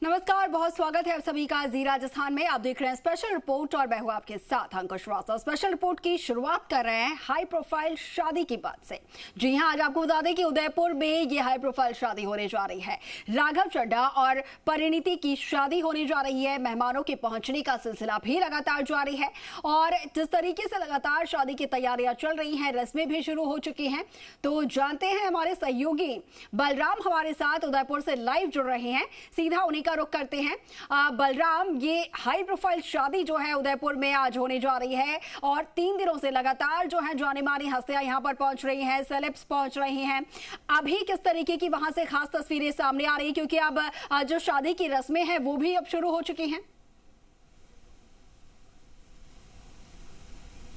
नमस्कार, बहुत स्वागत है आप सभी का जी राजस्थान में। आप देख रहे हैं स्पेशल रिपोर्ट और मैं हूं आपके साथ अंकुश वास्तव। स्पेशल रिपोर्ट की शुरुआत कर रहे हैं हाई प्रोफाइल शादी की बात से। जी हां, आज आपको बता दें कि उदयपुर में ये हाई प्रोफाइल शादी होने जा रही है। राघव चड्ढा और परिणीति की शादी होने जा रही है। मेहमानों के पहुंचने का सिलसिला भी लगातार जारी है और जिस तरीके से लगातार शादी की तैयारियां चल रही हैं, रस्में भी शुरू हो चुकी हैं। तो जानते हैं हमारे सहयोगी बलराम हमारे साथ उदयपुर से लाइव जुड़ रहे हैं, सीधा उन्हीं का रुख करते हैं। बलराम, ये हाई प्रोफाइल शादी जो है उदयपुर में आज होने जा रही है और 3 दिनों से लगातार जो है जानी मानी हस्तियां यहां पर पहुंच रही हैं, सेलेब्स पहुंच रही हैं। अभी किस तरीके की वहां से खास तस्वीरें सामने आ रही है, क्योंकि अब जो शादी की रस्में हैं वो भी अब शुरू हो चुकी हैं?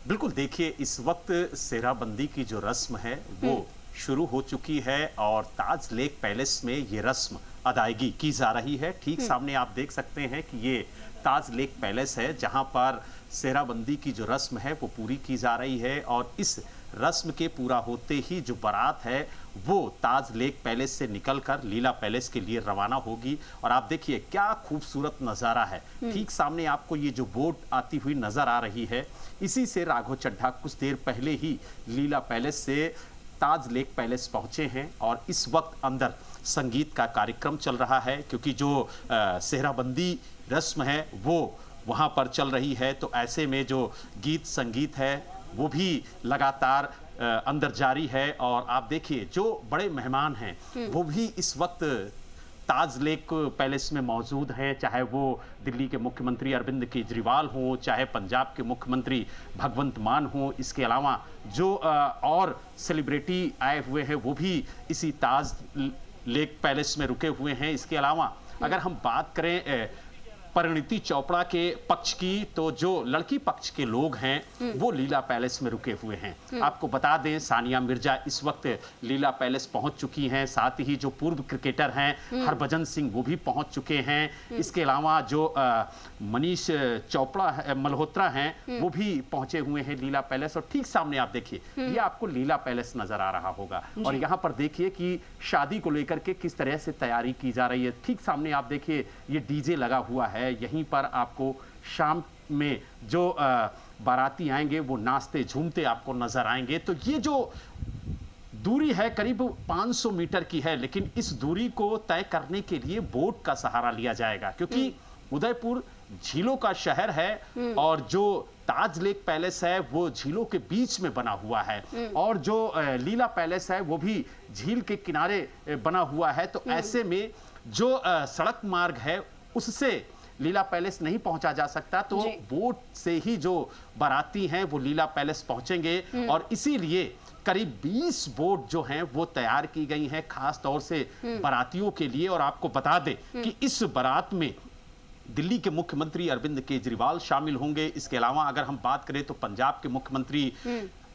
बिल्कुल, देखिए इस वक्त सेहराबंदी की जो रस्म है वो शुरू हो चुकी है और ताज लेक पैलेस में ये रस्म अदायगी की जा रही है। ठीक सामने आप देख सकते हैं कि ये ताज लेक पैलेस है जहां पर सेहराबंदी की जो रस्म है वो पूरी की जा रही है और इस रस्म के पूरा होते ही जो बारात है वो ताज लेक पैलेस से निकलकर लीला पैलेस के लिए रवाना होगी। और आप देखिए क्या खूबसूरत नज़ारा है। ठीक सामने आपको ये जो बोट आती हुई नजर आ रही है, इसी से राघव चड्ढा कुछ देर पहले ही लीला पैलेस से ताज लेक पैलेस पहुंचे हैं और इस वक्त अंदर संगीत का कार्यक्रम चल रहा है, क्योंकि जो सेहराबंदी रस्म है वो वहां पर चल रही है। तो ऐसे में जो गीत संगीत है वो भी लगातार अंदर जारी है। और आप देखिए जो बड़े मेहमान हैं वो भी इस वक्त ताज लेक पैलेस में मौजूद हैं, चाहे वो दिल्ली के मुख्यमंत्री अरविंद केजरीवाल हों, चाहे पंजाब के मुख्यमंत्री भगवंत मान हों। इसके अलावा जो और सेलिब्रिटी आए हुए हैं वो भी इसी ताज लेक पैलेस में रुके हुए हैं। इसके अलावा अगर हम बात करें परिणीति चोपड़ा के पक्ष की, तो जो लड़की पक्ष के लोग हैं वो लीला पैलेस में रुके हुए हैं। आपको बता दें सानिया मिर्जा इस वक्त लीला पैलेस पहुंच चुकी हैं, साथ ही जो पूर्व क्रिकेटर हैं हरभजन सिंह वो भी पहुंच चुके हैं। इसके अलावा जो मनीष चोपड़ा मल्होत्रा हैं वो भी पहुंचे हुए हैं लीला पैलेस। और ठीक सामने आप देखिए ये आपको लीला पैलेस नजर आ रहा होगा और यहाँ पर देखिए कि शादी को लेकर के किस तरह से तैयारी की जा रही है। ठीक सामने आप देखिए ये डीजे लगा हुआ है। यहीं पर आपको शाम में जो बाराती आएंगे वो नाचते झूमते आपको नजर आएंगे। तो ये जो दूरी है करीब 500 मीटर की है, लेकिन इस दूरी को तय करने के लिए बोट का सहारा लिया जाएगा, क्योंकि उदयपुर झीलों का शहर है और जो ताज लेक पैलेस है वो झीलों के बीच में बना हुआ है और जो लीला पैलेस है वो भी झील के किनारे बना हुआ है। तो ऐसे में जो सड़क मार्ग है उससे लीला पैलेस नहीं पहुंचा जा सकता, तो बोट से ही जो बाराती हैं वो लीला पैलेस पहुंचेंगे। और इसीलिए करीब 20 बोट जो हैं वो तैयार की गई हैं खास तौर से बारातियों के लिए। और आपको बता दें कि इस बारात में दिल्ली के मुख्यमंत्री अरविंद केजरीवाल शामिल होंगे। इसके अलावा अगर हम बात करें तो पंजाब के मुख्यमंत्री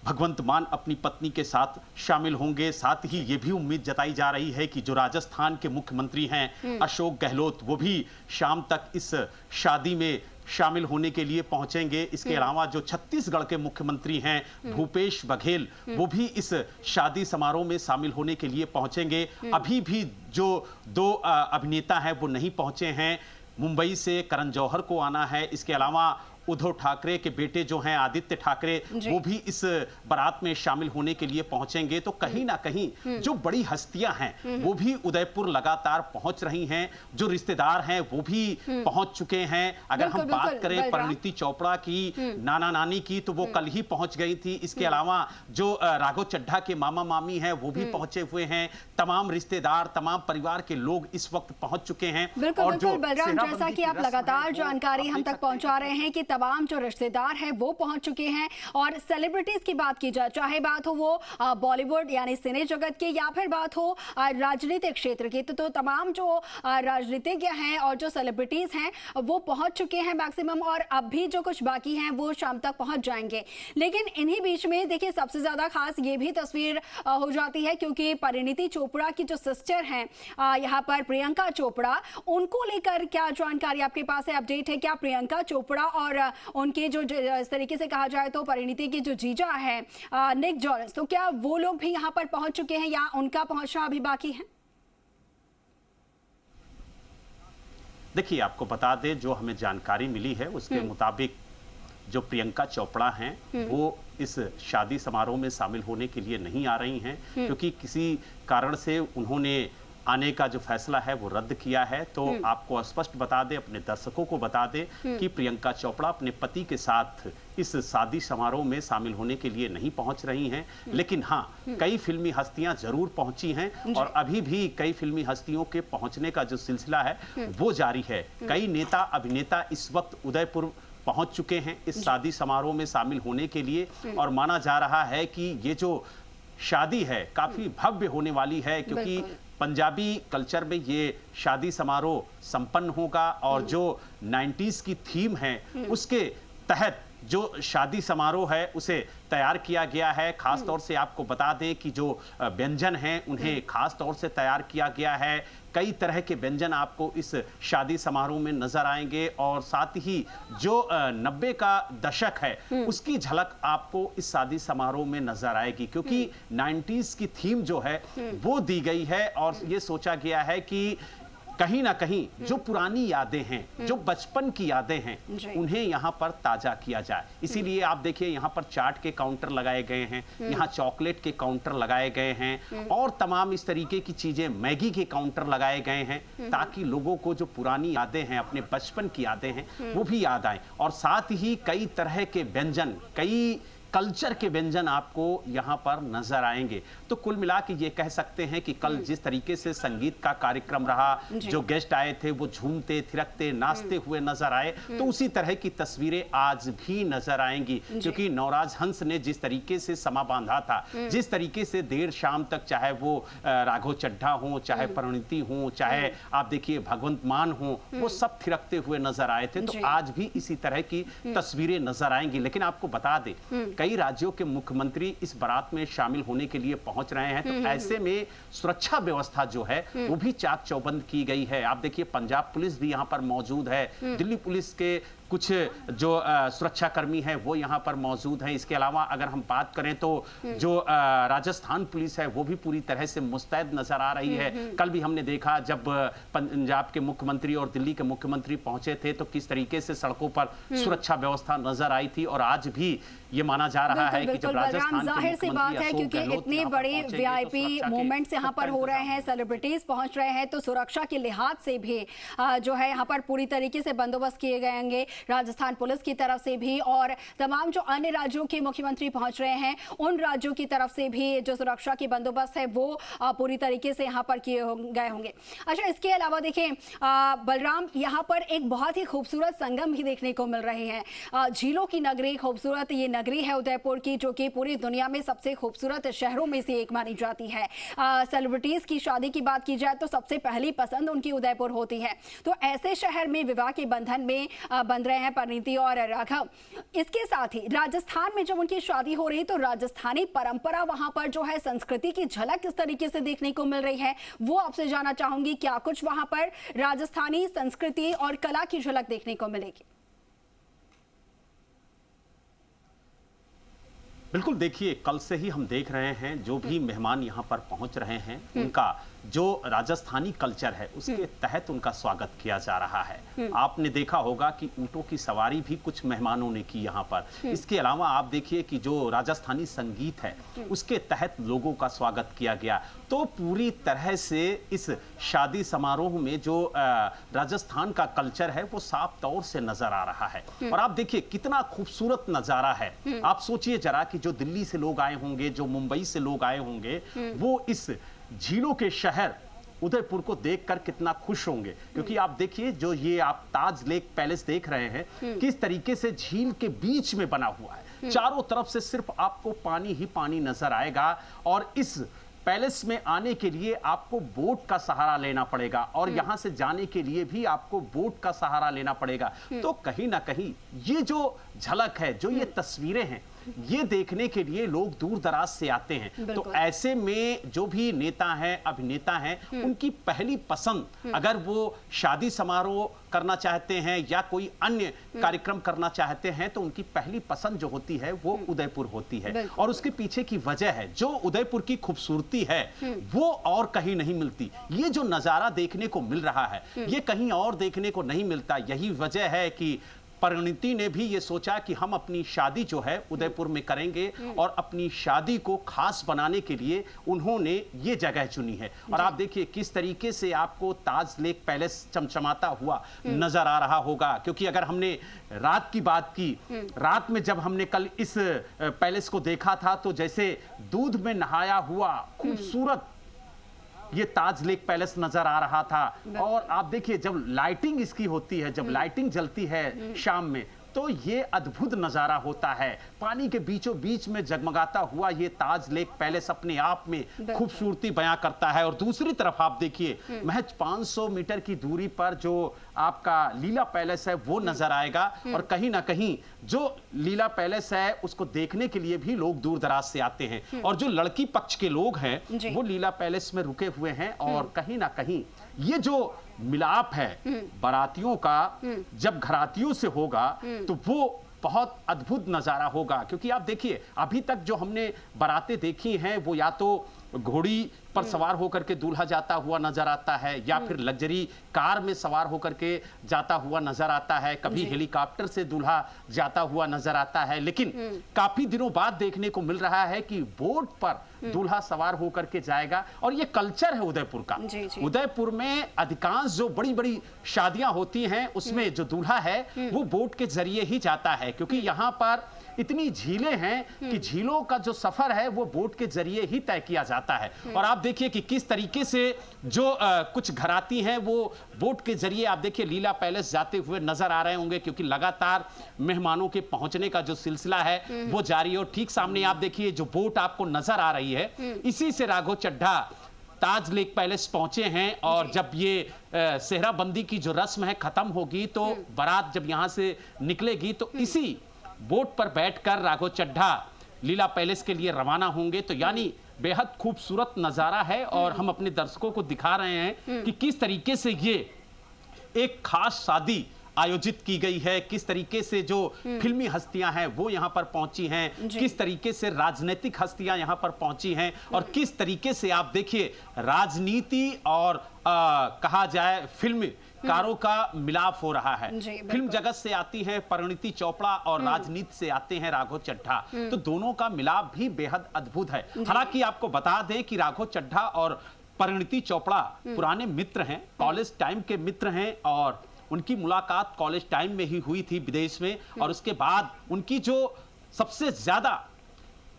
भगवंत मान अपनी पत्नी के साथ शामिल होंगे। साथ ही ये भी उम्मीद जताई जा रही है कि जो राजस्थान के मुख्यमंत्री हैं अशोक गहलोत वो भी शाम तक इस शादी में शामिल होने के लिए पहुंचेंगे। इसके अलावा जो छत्तीसगढ़ के मुख्यमंत्री हैं भूपेश बघेल वो भी इस शादी समारोह में शामिल होने के लिए पहुंचेंगे। अभी भी जो 2 अभिनेता हैं वो नहीं पहुंचे हैं। मुंबई से करण जौहर को आना है। इसके अलावा उद्धव ठाकरे के बेटे जो हैं आदित्य ठाकरे वो भी इस बारात में शामिल होने के लिए पहुंचेंगे। तो कहीं ना कहीं जो बड़ी हस्तियां हैं वो भी उदयपुर लगातार पहुंच रही हैं। जो रिश्तेदार हैं वो भी पहुंच चुके हैं। अगर हम बात करें परिणीति चोपड़ा की नाना नानी की तो वो कल ही पहुंच गई थी। इसके अलावा जो राघव चड्ढा के मामा मामी हैं वो भी पहुंचे हुए हैं। तमाम रिश्तेदार तमाम परिवार के लोग इस वक्त पहुंच चुके हैं। और जो बलराम, जैसा कि आप लगातार जानकारी हम तक पहुंचा रहे हैं कि तमाम जो रिश्तेदार हैं वो पहुंच चुके हैं। और सेलिब्रिटीज की बात की जाए, चाहे बात हो वो बॉलीवुड यानी सिने जगत के या फिर बात हो राजनीतिक क्षेत्र की, तो तमाम जो राजनीतिज्ञ हैं और जो सेलिब्रिटीज हैं वो पहुंच चुके हैं मैक्सिमम, और अब भी जो कुछ बाकी हैं वो शाम तक पहुंच जाएंगे। लेकिन इन्हीं बीच में देखिए सबसे ज्यादा खास ये भी तस्वीर हो जाती है, क्योंकि परिणीति चोपड़ा की जो सिस्टर हैं यहाँ पर प्रियंका चोपड़ा, उनको लेकर क्या जानकारी आपके पास है, अपडेट है क्या? प्रियंका चोपड़ा और उनके जो इस तरीके से कहा जाए तो परिणीति के जो जीजा है निक जॉनस, तो क्या वो लोग भी यहाँ पर पहुंच चुके हैं या उनका पहुंचना अभी बाकी है? देखिए, आपको बता दें, जो हमें जानकारी मिली है उसके मुताबिक जो प्रियंका चोपड़ा हैं वो इस शादी समारोह में शामिल होने के लिए नहीं आ रही हैं, क्योंकि किसी कारण से उन्होंने आने का जो फैसला है वो रद्द किया है। तो आपको स्पष्ट बता दें, अपने दर्शकों को बता दें कि प्रियंका चोपड़ा अपने पति के साथ इस शादी समारोह में शामिल होने के लिए नहीं पहुंच रही हैं। लेकिन हाँ, कई फिल्मी हस्तियां जरूर पहुंची हैं और अभी भी कई फिल्मी हस्तियों के पहुंचने का जो सिलसिला है वो जारी है। कई नेता अभिनेता इस वक्त उदयपुर पहुंच चुके हैं इस शादी समारोह में शामिल होने के लिए, और माना जा रहा है कि ये जो शादी है काफी भव्य होने वाली है, क्योंकि पंजाबी कल्चर में ये शादी समारोह संपन्न होगा और जो 90s की थीम है उसके तहत जो शादी समारोह है उसे तैयार किया गया है। खास तौर से आपको बता दें कि जो व्यंजन हैं उन्हें खास तौर से तैयार किया गया है। कई तरह के व्यंजन आपको इस शादी समारोह में नजर आएंगे और साथ ही जो 90 का दशक है उसकी झलक आपको इस शादी समारोह में नजर आएगी, क्योंकि 90s की थीम जो है वो दी गई है और ये सोचा गया है कि कहीं ना कहीं जो पुरानी यादें हैं, जो बचपन की यादें हैं, उन्हें यहाँ पर ताजा किया जाए। इसीलिए आप देखिए यहाँ पर चाट के काउंटर लगाए गए हैं, यहाँ चॉकलेट के काउंटर लगाए गए हैं और तमाम इस तरीके की चीजें, मैगी के काउंटर लगाए गए हैं, ताकि लोगों को जो पुरानी यादें हैं, अपने बचपन की यादें हैं, वो भी याद आए। और साथ ही कई तरह के व्यंजन, कई कल्चर के व्यंजन आपको यहाँ पर नजर आएंगे। तो कुल मिला के ये कह सकते हैं कि कल जिस तरीके से संगीत का कार्यक्रम रहा, जो गेस्ट आए थे वो झूमते थिरकते नाचते हुए नजर आए, तो उसी तरह की तस्वीरें आज भी नजर आएंगी। क्योंकि नवराज हंस ने जिस तरीके से समा बांधा था, जिस तरीके से देर शाम तक, चाहे वो राघव चड्ढा हो, चाहे परिणीति हो, चाहे आप देखिए भगवंत मान हो, वो सब थिरकते हुए नजर आए थे। तो आज भी इसी तरह की तस्वीरें नजर आएंगी। लेकिन आपको बता दें, कई राज्यों के मुख्यमंत्री इस बारात में शामिल होने के लिए पहुंच रहे हैं, तो ऐसे में सुरक्षा व्यवस्था जो है वो भी चाक चौबंद की गई है। आप देखिए, पंजाब पुलिस भी यहाँ पर मौजूद है, दिल्ली पुलिस के कुछ जो सुरक्षाकर्मी हैं वो यहाँ पर मौजूद हैं। इसके अलावा अगर हम बात करें तो जो राजस्थान पुलिस है वो भी पूरी तरह से मुस्तैद नजर आ रही है। कल भी हमने देखा जब पंजाब के मुख्यमंत्री और दिल्ली के मुख्यमंत्री पहुंचे थे तो किस तरीके से सड़कों पर सुरक्षा व्यवस्था नजर आई थी। और आज भी ये माना जा रहा है कि जब राजस्थान जाहिर सी बात है, क्योंकि इतने बड़े वीआईपी मूवमेंट्स यहाँ पर हो रहे हैं, सेलिब्रिटीज पहुंच रहे हैं, तो सुरक्षा के लिहाज से भी जो है यहाँ पर पूरी तरीके से बंदोबस्त किए गए, राजस्थान पुलिस की तरफ से भी, और तमाम जो अन्य राज्यों के मुख्यमंत्री पहुंच रहे हैं उन राज्यों की तरफ से भी जो सुरक्षा की बंदोबस्त है वो पूरी तरीके से यहाँ पर किए गए होंगे। अच्छा, इसके अलावा देखें बलराम, यहाँ पर एक बहुत ही खूबसूरत संगम भी देखने को मिल रहे हैं। झीलों की नगरी, खूबसूरत ये नगरी है उदयपुर की, जो कि पूरी दुनिया में सबसे खूबसूरत शहरों में से एक मानी जाती है। सेलिब्रिटीज की शादी की बात की जाए तो सबसे पहली पसंद उनकी उदयपुर होती है। तो ऐसे शहर में विवाह के बंधन में बंध रहे हैं परिणीति और राघव। इसके साथ ही राजस्थान में जब उनकी शादी हो रही तो राजस्थानी परंपरा, वहां पर जो है संस्कृति की झलक किस तरीके से देखने को मिल रही है वो आपसे जानना चाहूंगी। क्या कुछ वहां पर राजस्थानी संस्कृति और कला की झलक देखने को मिलेगी? बिल्कुल, देखिए, कल से ही हम देख रहे हैं जो भी मेहमान यहाँ पर पहुंच रहे हैं उनका जो राजस्थानी कल्चर है उसके तहत उनका स्वागत किया जा रहा है। आपने देखा होगा कि ऊंटों की सवारी भी कुछ मेहमानों ने की यहाँ पर। इसके अलावा आप देखिए कि जो राजस्थानी संगीत है उसके तहत लोगों का स्वागत किया गया। तो पूरी तरह से इस शादी समारोह में जो राजस्थान का कल्चर है वो साफ तौर से नजर आ रहा है। और आप देखिए कितना खूबसूरत नजारा है। आप सोचिए जरा कि जो दिल्ली से लोग आए होंगे, जो मुंबई से लोग आए होंगे, वो इस झीलों के शहर उदयपुर को देखकर कितना खुश होंगे। क्योंकि आप देखिए, जो ये आप ताज लेक पैलेस देख रहे हैं, किस तरीके से झील के बीच में बना हुआ है। चारों तरफ से सिर्फ आपको पानी ही पानी नजर आएगा और इस पैलेस में आने के लिए आपको बोट का सहारा लेना पड़ेगा और यहां से जाने के लिए भी आपको बोट का सहारा लेना पड़ेगा। तो कहीं ना कहीं ये जो झलक है, जो ये तस्वीरें हैं, ये देखने के लिए लोग दूर दराज से आते हैं। तो ऐसे में जो भी नेता हैं, अभिनेता हैं, उनकी पहली पसंद अगर वो शादी समारोह करना चाहते हैं या कोई अन्य कार्यक्रम करना चाहते हैं तो उनकी पहली पसंद जो होती है वो उदयपुर होती है। और उसके पीछे की वजह है जो उदयपुर की खूबसूरती है वो और कहीं नहीं मिलती। ये जो नजारा देखने को मिल रहा है ये कहीं और देखने को नहीं मिलता। यही वजह है कि परिणीति ने भी ये सोचा कि हम अपनी शादी जो है उदयपुर में करेंगे और अपनी शादी को खास बनाने के लिए उन्होंने ये जगह चुनी है। और आप देखिए किस तरीके से आपको ताज लेक पैलेस चमचमाता हुआ नजर आ रहा होगा। क्योंकि अगर हमने रात की बात की, रात में जब हमने कल इस पैलेस को देखा था तो जैसे दूध में नहाया हुआ खूबसूरत ये ताज लेक पैलेस नजर आ रहा था। और आप देखिए जब लाइटिंग इसकी होती है, जब लाइटिंग जलती है शाम में तो ये अद्भुत नजारा होता है। पानी के बीचों बीच में जगमगाता हुआ ये ताज लेक पैलेस अपने आप में खूबसूरती बयां करता है। और दूसरी तरफ आप देखिए महज 500 मीटर की दूरी पर जो आपका लीला पैलेस है वो नजर आएगा। और कहीं ना कहीं जो लीला पैलेस है उसको देखने के लिए भी लोग दूर दराज से आते हैं। और जो लड़की पक्ष के लोग हैं वो लीला पैलेस में रुके हुए हैं। और कहीं ना कहीं ये जो मिलाप है बारातियों का जब घरातियों से होगा तो वो बहुत अद्भुत नजारा होगा। क्योंकि आप देखिए अभी तक जो हमने बारातें देखी हैं वो या तो घोड़ी पर सवार होकर के दूल्हा जाता हुआ नजर आता है या फिर लग्जरी कार में सवार होकर के जाता हुआ नजर आता है, कभी हेलीकॉप्टर से दूल्हा जाता हुआ नजर आता है। लेकिन काफी दिनों बाद देखने को मिल रहा है कि बोट पर दूल्हा सवार होकर के जाएगा। और ये कल्चर है उदयपुर का। उदयपुर में अधिकांश जो बड़ी बड़ी शादियां होती हैं उसमें जो दूल्हा है वो बोट के जरिए ही जाता है। क्योंकि यहाँ पर इतनी झीलें हैं कि झीलों का जो सफर है वो बोट के जरिए ही तय किया जाता है। और आप देखिए कि किस तरीके से जो कुछ घराती हैं वो बोट के जरिए आप देखिए लीला पैलेस जाते हुए नजर आ रहे होंगे। क्योंकि लगातार मेहमानों के पहुंचने का जो सिलसिला है वो जारी है। और ठीक सामने आप देखिए जो बोट आपको नजर आ रही है इसी से राघव चड्ढा ताज लेक पैलेस पहुंचे हैं। और जब ये सेहराबंदी की जो रस्म है खत्म होगी तो बारात जब यहां से निकलेगी तो इसी बोट पर बैठकर राघव चड्ढा लीला पैलेस के लिए रवाना होंगे। तो यानी बेहद खूबसूरत नजारा है। और हम अपने दर्शकों को दिखा रहे हैं कि किस तरीके से ये एक खास शादी आयोजित की गई है, किस तरीके से जो फिल्मी हस्तियां हैं वो यहां पर पहुंची हैं, किस तरीके से राजनीतिक हस्तियां यहां पर पहुंची हैं और किस तरीके से आप देखिए राजनीति और कहा जाए फिल्म कारों का मिलाप हो रहा है। फिल्म जगत से आती हैं परिणीति चोपड़ा और राजनीति से आते हैं राघव चड्ढा। तो दोनों का मिलाप भी बेहद अद्भुत है। हालांकि आपको बता दें कि राघव चड्ढा और परिणीति चोपड़ा पुराने मित्र हैं, कॉलेज टाइम के मित्र हैं। और उनकी मुलाकात कॉलेज टाइम में ही हुई थी विदेश में। और उसके बाद उनकी जो सबसे ज्यादा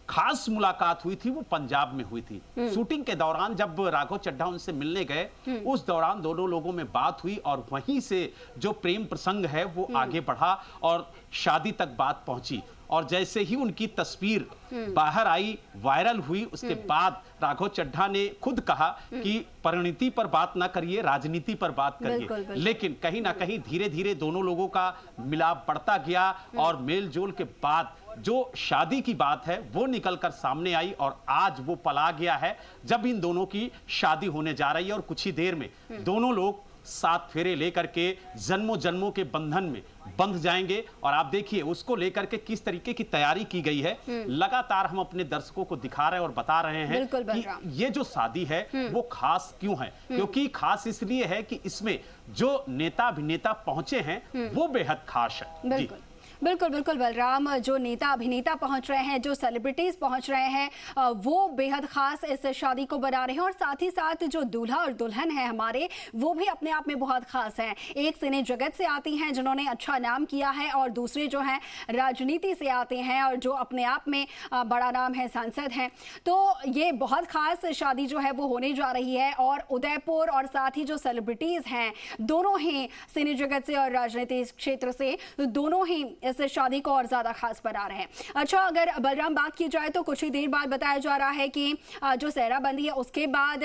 खास मुलाकात हुई थी वो पंजाब में हुई थी। शूटिंग के दौरान जब राघव चड्ढा उनसे मिलने गए उस दौरान दोनों लोगों में बात हुई और वहीं से जो प्रेम प्रसंग है वो आगे बढ़ा और शादी तक बात पहुंची। और जैसे ही उनकी तस्वीर बाहर आई, वायरल हुई, उसके बाद राघव चड्ढा ने खुद कहा कि परिणीति पर बात ना करिए, राजनीति पर बात करिए। लेकिन कहीं ना कहीं धीरे धीरे दोनों लोगों का मिलाप बढ़ता गया और मेल जोल के बाद जो शादी की बात है वो निकलकर सामने आई। और आज वो पल आ गया है जब इन दोनों की शादी होने जा रही है। और कुछ ही देर में दोनों लोग 7 फेरे लेकर के जन्मों जन्मों के बंधन में बंध जाएंगे। और आप देखिए उसको लेकर के किस तरीके की तैयारी की गई है। लगातार हम अपने दर्शकों को दिखा रहे हैं और बता रहे हैं कि ये जो शादी है वो खास क्यों है। क्योंकि खास इसलिए है कि इसमें जो नेता अभिनेता पहुंचे हैं वो बेहद खास है। जी बिल्कुल बिल्कुल बलराम, जो नेता अभिनेता पहुंच रहे हैं, जो सेलिब्रिटीज पहुंच रहे हैं वो बेहद खास इस शादी को बना रहे हैं। और साथ ही साथ जो दूल्हा और दुल्हन है हमारे वो भी अपने आप में बहुत खास हैं। एक सिने जगत से आती हैं जिन्होंने अच्छा नाम किया है और दूसरे जो हैं राजनीति से आते हैं और जो अपने आप में बड़ा नाम है, सांसद हैं। तो ये बहुत खास शादी जो है वो होने जा रही है। और उदयपुर और साथ ही जो सेलिब्रिटीज हैं दोनों ही सिने जगत से और राजनीतिक क्षेत्र से दोनों ही इससे शादी को और ज्यादा खास बना रहे हैं। अच्छा, अगर बलराम बात की जाए तो कुछ ही देर बाद बताया जा रहा है कि जो सेहराबंदी है उसके बाद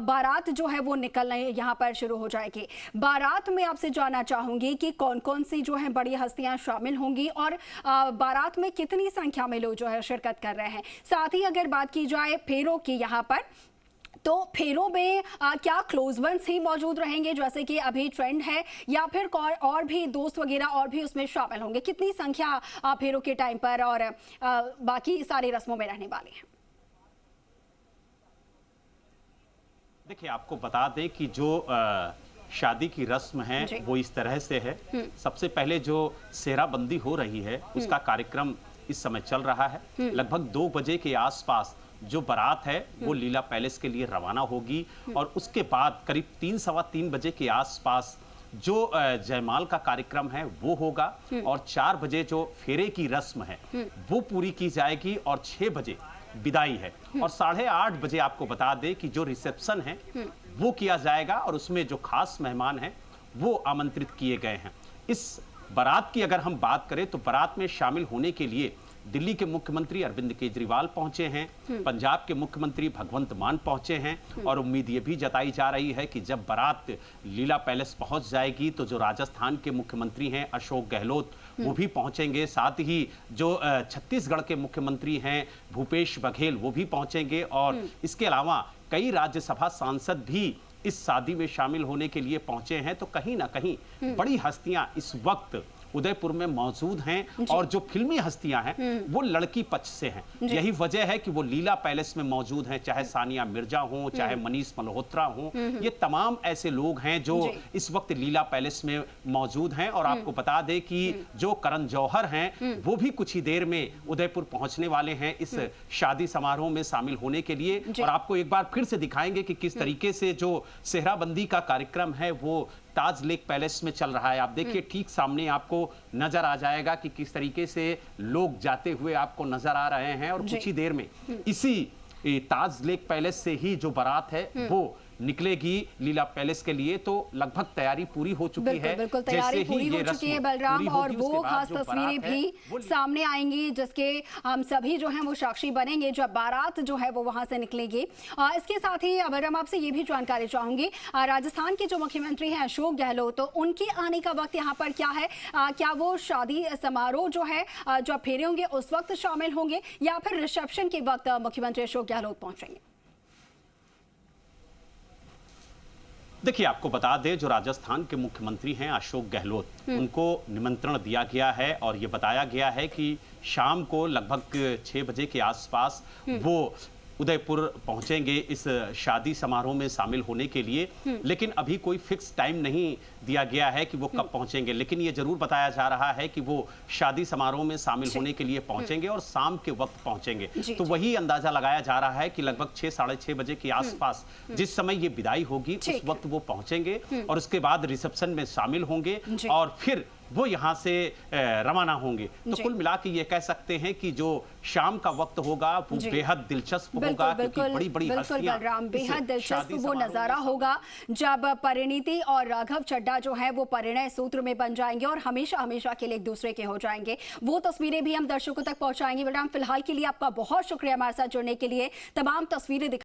बारात जो है वो निकलना यहाँ पर शुरू हो जाएगी। बारात में आपसे जानना चाहूंगी कि कौन कौन सी जो है बड़ी हस्तियां शामिल होंगी और बारात में कितनी संख्या में लोग जो है शिरकत कर रहे हैं। साथ ही अगर बात की जाए फेरों की यहाँ पर, तो फेरों में क्या क्लोज वंस ही मौजूद रहेंगे जैसे कि अभी ट्रेंड है, या फिर और भी दोस्त वगैरह और भी उसमें शामिल होंगे? कितनी संख्या फेरों के टाइम पर और बाकी सारी रस्मों में रहने वाली है? देखिए, आपको बता दें कि जो शादी की रस्म है वो इस तरह से है। सबसे पहले जो सेहराबंदी हो रही है उसका कार्यक्रम इस समय चल रहा है। लगभग 2 बजे के आसपास जो बारात है वो लीला पैलेस के लिए रवाना होगी और उसके बाद करीब 3-3:15 बजे के आसपास जो जयमाल का कार्यक्रम है वो होगा और 4 बजे जो फेरे की रस्म है वो पूरी की जाएगी और 6 बजे विदाई है। और 8:30 बजे आपको बता दें कि जो रिसेप्शन है वो किया जाएगा और उसमें जो खास मेहमान हैं वो आमंत्रित किए गए हैं। इस बारात की अगर हम बात करें तो बारात में शामिल होने के लिए दिल्ली के मुख्यमंत्री अरविंद केजरीवाल पहुंचे हैं, पंजाब के मुख्यमंत्री भगवंत मान पहुंचे हैं और उम्मीद ये भी जताई जा रही है कि जब बारात लीला पैलेस पहुंच जाएगी तो जो राजस्थान के मुख्यमंत्री हैं अशोक गहलोत वो भी पहुंचेंगे। साथ ही जो छत्तीसगढ़ के मुख्यमंत्री हैं भूपेश बघेल वो भी पहुंचेंगे और इसके अलावा कई राज्यसभा सांसद भी इस शादी में शामिल होने के लिए पहुंचे हैं। तो कहीं ना कहीं बड़ी हस्तियां इस वक्त उदयपुर में मौजूद हैं और जो फिल्मी हस्तियां हैं वो लड़की पक्ष से हैं। यही वजह है कि वो लीला पैलेस में मौजूद हैं, चाहे सानिया मिर्जा हो, चाहे मनीष मल्होत्रा हो, ये तमाम ऐसे लोग हैं जो इस वक्त लीला पैलेस में मौजूद हैं। और आपको बता दें कि जो करण जौहर हैं वो भी कुछ ही देर में उदयपुर पहुंचने वाले हैं इस शादी समारोह में शामिल होने के लिए। और आपको एक बार फिर से दिखाएंगे कि किस तरीके से जो सेहराबंदी का कार्यक्रम है वो ताज लेक पैलेस में चल रहा है। आप देखिए, ठीक सामने आपको नजर आ जाएगा कि किस तरीके से लोग जाते हुए आपको नजर आ रहे हैं और कुछ ही देर में इसी ताज लेक पैलेस से ही जो बारात है वो निकलेगी लीला पैलेस के लिए। तो लगभग तैयारी पूरी हो चुकी है। बिल्कुल तैयारी पूरी हो चुकी है बलराम, और वो खास तस्वीरें भी सामने आएंगी जिसके हम सभी जो हैं वो साक्षी बनेंगे जब बारात जो है वो वहां से निकलेगी। इसके साथ ही बलराम आपसे ये भी जानकारी चाहूंगी, राजस्थान के जो मुख्यमंत्री हैं अशोक गहलोत, तो उनके आने का वक्त यहाँ पर क्या है? क्या वो शादी समारोह जो है जो फेरे होंगे उस वक्त शामिल होंगे या फिर रिसेप्शन के वक्त मुख्यमंत्री अशोक गहलोत पहुंचेंगे? देखिए, आपको बता दें जो राजस्थान के मुख्यमंत्री हैं अशोक गहलोत, उनको निमंत्रण दिया गया है और ये बताया गया है कि शाम को लगभग 6 बजे के आसपास वो उदयपुर पहुंचेंगे इस शादी समारोह में शामिल होने के लिए। लेकिन अभी कोई फिक्स टाइम नहीं दिया गया है कि वो कब पहुंचेंगे, लेकिन ये जरूर बताया जा रहा है कि वो शादी समारोह में शामिल होने के लिए पहुंचेंगे और शाम के वक्त पहुंचेंगे। तो वही अंदाजा लगाया जा रहा है कि लगभग 6-6:30 बजे के आसपास जिस समय ये विदाई होगी उस वक्त वो पहुंचेंगे और उसके बाद रिसेप्शन में शामिल होंगे और फिर वो यहाँ से रवाना होंगे। तो कुल मिला के ये कह सकते हैं कि जो शाम का वक्त होगा वो बेहद दिलचस्प होगा, क्योंकि बड़ी-बड़ी हस्तियां बलराम, बेहद दिलचस्प वो नजारा होगा जब परिणीति और राघव चड्ढा जो है वो परिणय सूत्र में बन जाएंगे और हमेशा हमेशा के लिए एक दूसरे के हो जाएंगे। वो तस्वीरें भी हम दर्शकों तक पहुंचाएंगे। बलराम, फिलहाल के लिए आपका बहुत शुक्रिया हमारे साथ जुड़ने के लिए, तमाम तस्वीरें